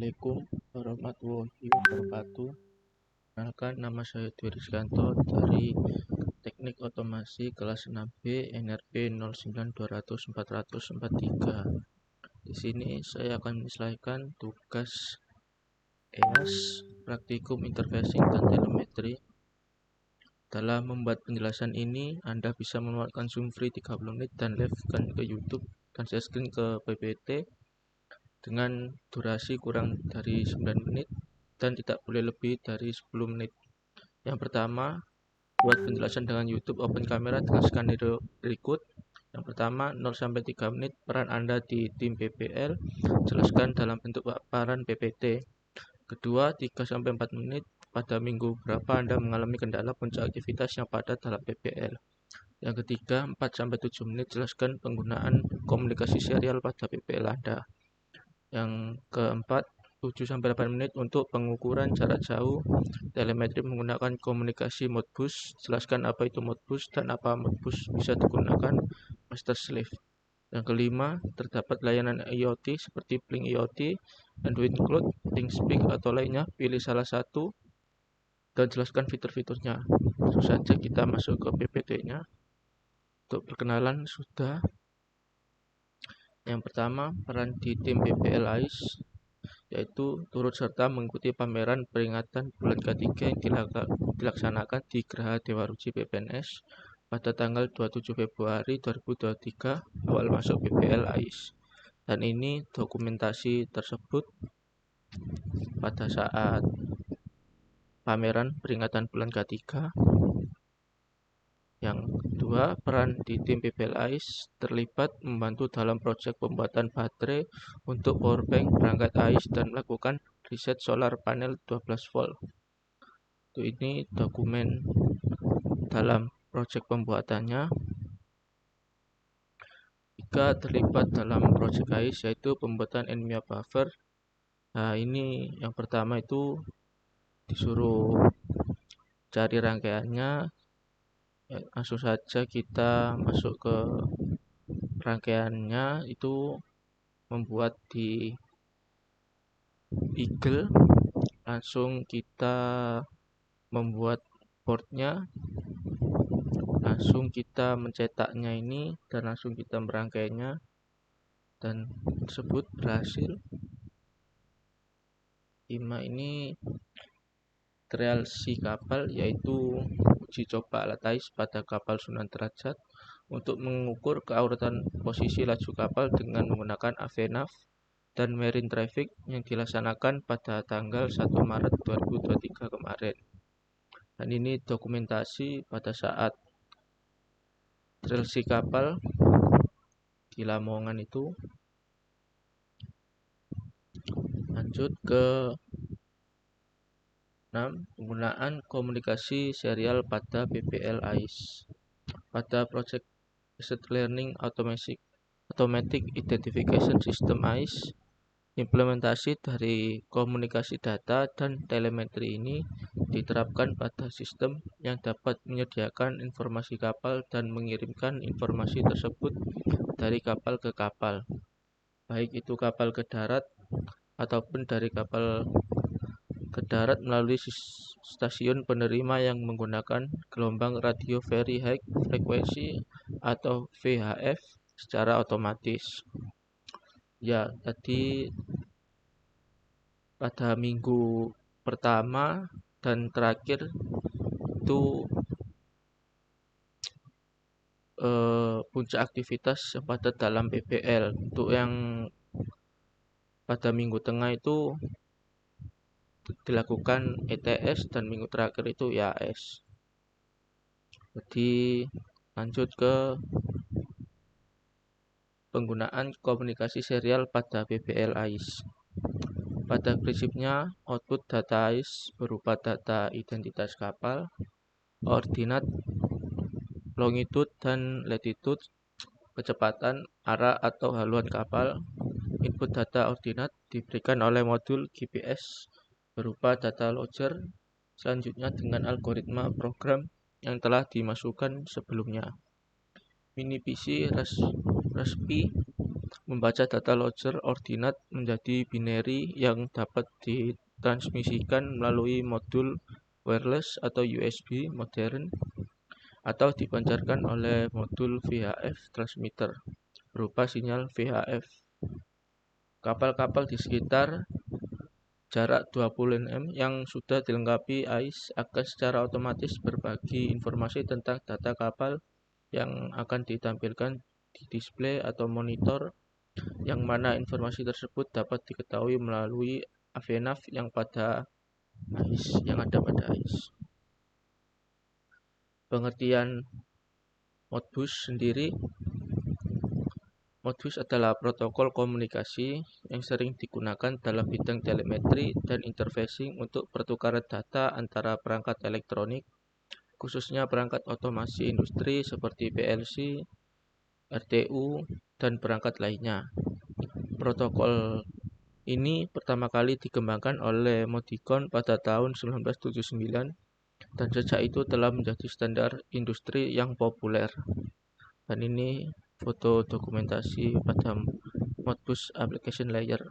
Assalamualaikum warahmatullahi wabarakatuh. Perkenalkan, nama saya Dwi Rizkanto dari Teknik Otomasi kelas 6B NRP 09200-443. Di sini saya akan menyelesaikan tugas EAS Praktikum Interfacing dan Telemetri. Dalam membuat penjelasan ini, Anda bisa memanfaatkan Zoom free 30 menit dan live-kan ke YouTube dan share screen ke PPT dengan durasi kurang dari 9 menit dan tidak boleh lebih dari 10 menit. Yang pertama, buat penjelasan dengan YouTube open kamera dengan skenario berikut. Yang pertama, 0-3 menit peran Anda di tim PPL, jelaskan dalam bentuk paparan PPT. Kedua, 3-4 menit pada minggu berapa Anda mengalami kendala puncak aktivitas yang padat dalam PPL. Yang ketiga, 4-7 menit jelaskan penggunaan komunikasi serial pada PPL Anda. Yang keempat, 7-8 menit untuk pengukuran jarak jauh telemetri menggunakan komunikasi Modbus. Jelaskan apa itu Modbus dan apa Modbus bisa digunakan master slave. Yang kelima, terdapat layanan IoT seperti Blink IoT, Android Cloud, ThinkSpeak atau lainnya. Pilih salah satu dan jelaskan fitur-fiturnya. Langsung saja kita masuk ke PPT-nya. Untuk perkenalan sudah. Yang pertama, peran di tim PPL AIS, yaitu turut serta mengikuti pameran peringatan bulan ketiga yang dilaksanakan di Geraha Dewa Ruci PPNS pada tanggal 27 Februari 2023 awal masuk PPL AIS. Dan ini dokumentasi tersebut pada saat pameran peringatan bulan ketiga. Yang kedua, peran di tim PPL AIS terlibat membantu dalam proyek pembuatan baterai untuk powerbank perangkat AIS dan melakukan riset solar panel 12 volt. Ini dokumen dalam proyek pembuatannya. Tiga, terlibat dalam proyek AIS yaitu pembuatan NMIA buffer. Nah, ini yang pertama itu disuruh cari rangkaiannya. Langsung saja kita masuk ke rangkaiannya, itu membuat di Eagle. Langsung kita membuat boardnya, langsung kita mencetaknya ini dan langsung kita merangkainya, dan tersebut berhasil. 5 ini trial si kapal, yaitu uji coba alat AIS pada kapal Sunan Derajat untuk mengukur keauratan posisi laju kapal dengan menggunakan AVNAV dan Marine Traffic yang dilaksanakan pada tanggal 1 Maret 2023 kemarin. Dan ini dokumentasi pada saat trial si kapal di Lamongan itu. Lanjut ke 6. Penggunaan komunikasi serial pada PPL AIS. Pada proyek Asset Learning Automatic Identification System AIS, implementasi dari komunikasi data dan telemetri ini diterapkan pada sistem yang dapat menyediakan informasi kapal dan mengirimkan informasi tersebut dari kapal ke kapal, baik itu kapal ke darat ataupun dari kapal ke darat melalui stasiun penerima yang menggunakan gelombang radio very high frequency atau VHF secara otomatis. Ya, tadi pada minggu pertama dan terakhir itu puncak aktivitas yang padat dalam PPL. Untuk yang pada minggu tengah itu dilakukan ETS dan minggu terakhir itu IAS. Jadi lanjut ke penggunaan komunikasi serial pada PPL AIS. Pada prinsipnya, output data AIS berupa data identitas kapal, ordinat, longitude dan latitude, kecepatan, arah atau haluan kapal. Input data ordinat diberikan oleh modul GPS berupa data logger, selanjutnya dengan algoritma program yang telah dimasukkan sebelumnya. Mini PC Raspberry membaca data logger ordinat menjadi binary yang dapat ditransmisikan melalui modul wireless atau USB modern atau dipancarkan oleh modul VHF transmitter berupa sinyal VHF. Kapal-kapal di sekitar jarak 20 nm yang sudah dilengkapi AIS akan secara otomatis berbagi informasi tentang data kapal yang akan ditampilkan di display atau monitor, yang mana informasi tersebut dapat diketahui melalui AVNAV yang ada pada AIS. Pengertian Modbus sendiri. Modbus adalah protokol komunikasi yang sering digunakan dalam bidang telemetri dan interfacing untuk pertukaran data antara perangkat elektronik, khususnya perangkat otomasi industri seperti PLC, RTU, dan perangkat lainnya. Protokol ini pertama kali dikembangkan oleh Modicon pada tahun 1979 dan sejak itu telah menjadi standar industri yang populer. Dan ini foto dokumentasi pada Modbus Application Layer.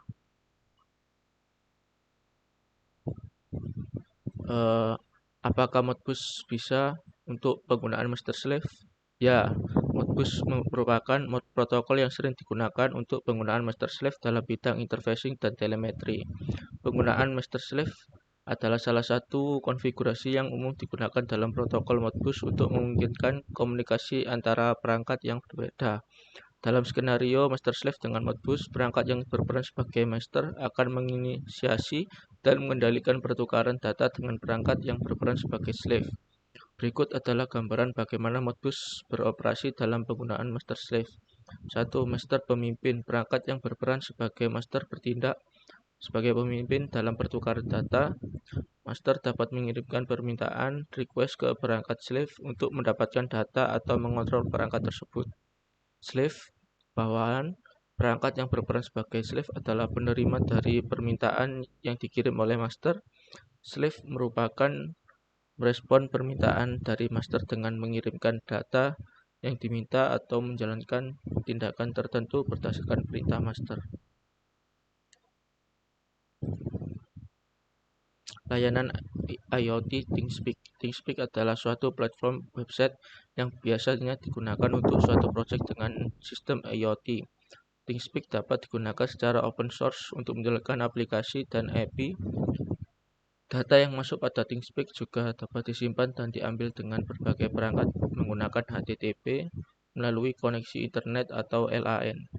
Apakah Modbus bisa untuk penggunaan master slave? Ya, Modbus merupakan protokol yang sering digunakan untuk penggunaan master slave dalam bidang interfacing dan telemetri. Penggunaan master slave adalah salah satu konfigurasi yang umum digunakan dalam protokol Modbus untuk memungkinkan komunikasi antara perangkat yang berbeda. Dalam skenario master slave dengan Modbus, perangkat yang berperan sebagai master akan menginisiasi dan mengendalikan pertukaran data dengan perangkat yang berperan sebagai slave. Berikut adalah gambaran bagaimana Modbus beroperasi dalam penggunaan master slave. 1. Master pemimpin. Perangkat yang berperan sebagai master bertindak sebagai pemimpin dalam pertukaran data. Master dapat mengirimkan permintaan request ke perangkat slave untuk mendapatkan data atau mengontrol perangkat tersebut. Slave, bawahan. Perangkat yang berperan sebagai slave adalah penerima dari permintaan yang dikirim oleh master. Slave merupakan merespon permintaan dari master dengan mengirimkan data yang diminta atau menjalankan tindakan tertentu berdasarkan perintah master. Layanan IoT ThingSpeak. ThingSpeak adalah suatu platform website yang biasanya digunakan untuk suatu proyek dengan sistem IoT. ThingSpeak dapat digunakan secara open source untuk menjalankan aplikasi dan API. Data yang masuk pada ThingSpeak juga dapat disimpan dan diambil dengan berbagai perangkat menggunakan HTTP melalui koneksi internet atau LAN.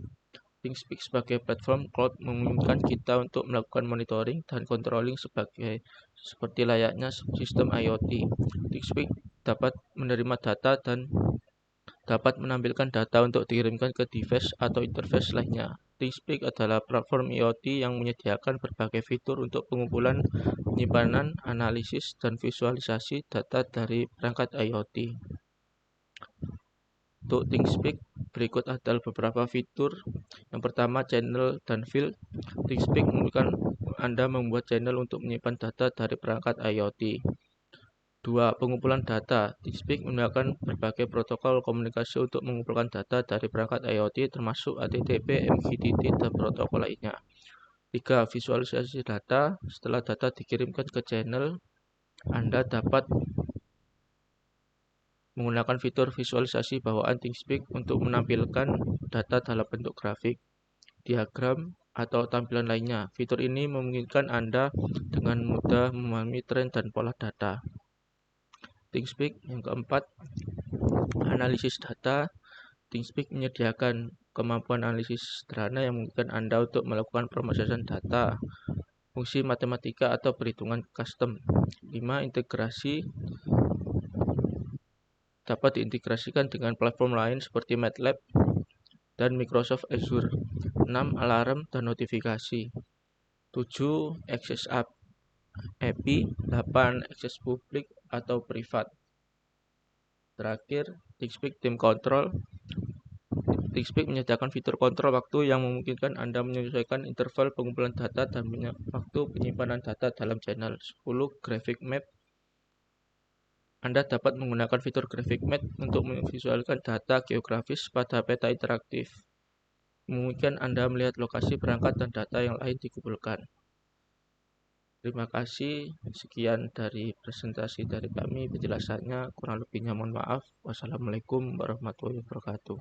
ThingSpeak sebagai platform cloud memungkinkan kita untuk melakukan monitoring dan controlling seperti layaknya sistem IoT. ThingSpeak dapat menerima data dan dapat menampilkan data untuk dikirimkan ke device atau interface lainnya. ThingSpeak adalah platform IoT yang menyediakan berbagai fitur untuk pengumpulan, penyimpanan, analisis, dan visualisasi data dari perangkat IoT. Untuk ThingSpeak, berikut adalah beberapa fitur. Yang pertama, channel dan field. ThingSpeak memungkinkan Anda membuat channel untuk menyimpan data dari perangkat IoT. 2. Pengumpulan data. ThingSpeak menggunakan berbagai protokol komunikasi untuk mengumpulkan data dari perangkat IoT termasuk HTTP, MQTT, dan protokol lainnya. 3. Visualisasi data. Setelah data dikirimkan ke channel, Anda dapat menggunakan fitur visualisasi bawaan ThingSpeak untuk menampilkan data dalam bentuk grafik, diagram, atau tampilan lainnya. Fitur ini memungkinkan Anda dengan mudah memahami tren dan pola data. ThingSpeak. Yang keempat, analisis data. ThingSpeak menyediakan kemampuan analisis sederhana yang memungkinkan Anda untuk melakukan pemrosesan data, fungsi matematika atau perhitungan custom. 5. Integrasi. Dapat diintegrasikan dengan platform lain seperti MATLAB dan Microsoft Azure. 6. Alarm dan notifikasi. 7. Access API. 8. Akses publik atau privat. Terakhir, ThingSpeak Time Control. ThingSpeak menyediakan fitur kontrol waktu yang memungkinkan Anda menyesuaikan interval pengumpulan data dan waktu penyimpanan data dalam channel. 10. Graphic Map. Anda dapat menggunakan fitur Graphic Map untuk memvisualkan data geografis pada peta interaktif. memungkinkan Anda melihat lokasi berangkat dan data yang lain dikumpulkan. Terima kasih. Sekian dari presentasi dari kami. Penjelasannya kurang lebihnya mohon maaf. Wassalamualaikum warahmatullahi wabarakatuh.